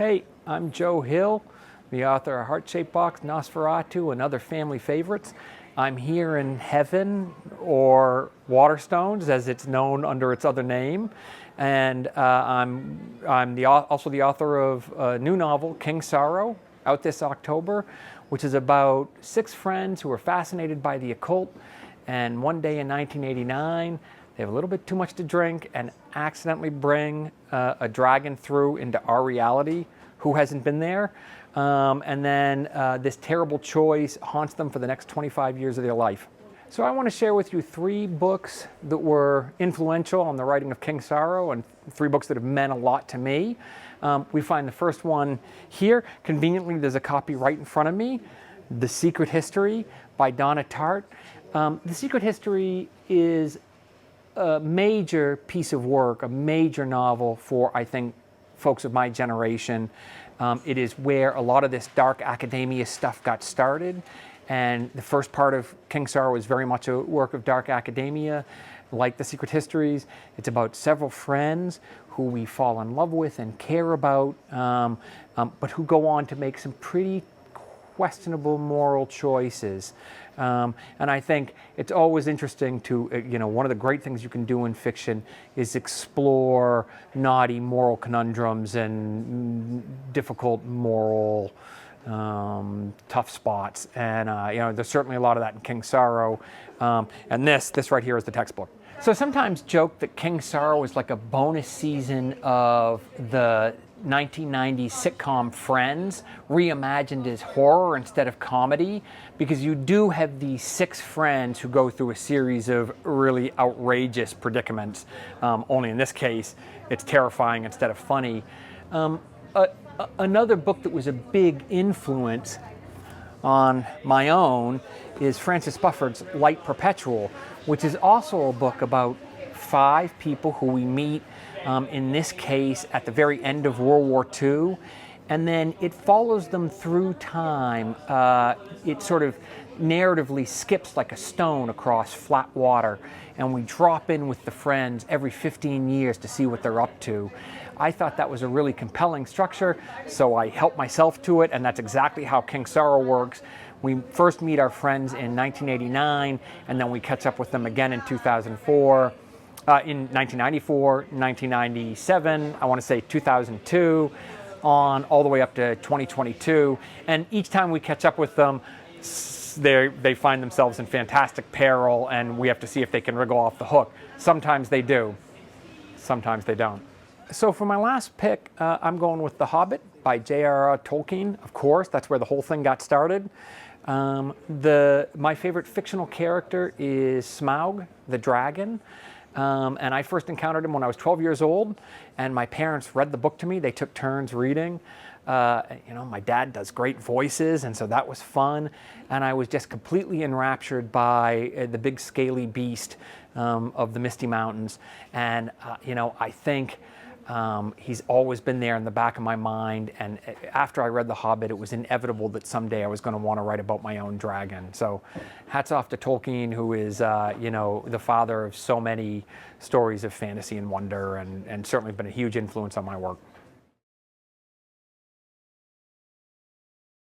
Hey, I'm Joe Hill, the author of Heart-Shaped Box, Nosferatu, and other family favorites. I'm here in heaven, or Waterstones, as it's known under its other name. And I'm also the author of a new novel, King Sorrow, out this October, which is about 6 friends who are fascinated by the occult. And one day in 1989, they have a little bit too much to drink and accidentally bring a dragon through into our reality. Who hasn't been there? And then this terrible choice haunts them for the next 25 years of their life. So I want to share with you 3 books that were influential on the writing of King Sorrow, and 3 books that have meant a lot to me. We find the first one here. Conveniently, there's a copy right in front of me, The Secret History by Donna Tartt. The Secret History is a major piece of work, a major novel for, I think, folks of my generation. It is where a lot of this dark academia stuff got started. And the first part of King Sorrow is very much a work of dark academia, like The Secret Histories. It's about several friends who we fall in love with and care about, but who go on to make some pretty questionable moral choices. And I think it's always interesting to, one of the great things you can do in fiction is explore naughty moral conundrums and difficult moral tough spots. And there's certainly a lot of that in King Sorrow. And this right here is the textbook. So sometimes joke that King Sorrow is like a bonus season of the 1990s sitcom Friends, reimagined as horror instead of comedy, because you do have these 6 friends who go through a series of really outrageous predicaments. Only in this case, it's terrifying instead of funny. Another book that was a big influence on my own is Francis Spufford's Light Perpetual, which is also a book about 5 people who we meet, in this case, at the very end of World War II. And then it follows them through time. It sort of narratively skips like a stone across flat water. And we drop in with the friends every 15 years to see what they're up to. I thought that was a really compelling structure, so I helped myself to it, and that's exactly how King Sorrow works. We first meet our friends in 1989, and then we catch up with them again in 2004. In 1994, 1997, I want to say 2002, on all the way up to 2022. And each time we catch up with them, they find themselves in fantastic peril, and we have to see if they can wriggle off the hook. Sometimes they do, sometimes they don't. So for my last pick, I'm going with The Hobbit by J.R.R. Tolkien. Of course, that's where the whole thing got started. My favorite fictional character is Smaug, the dragon. And I first encountered him when I was 12 years old, and my parents read the book to me. They took turns reading. My dad does great voices, and so that was fun. And I was just completely enraptured by the big scaly beast of the Misty Mountains. And, I think he's always been there in the back of my mind. And after I read The Hobbit, it was inevitable that someday I was going to want to write about my own dragon. So hats off to Tolkien, who is, the father of so many stories of fantasy and wonder, and certainly been a huge influence on my work.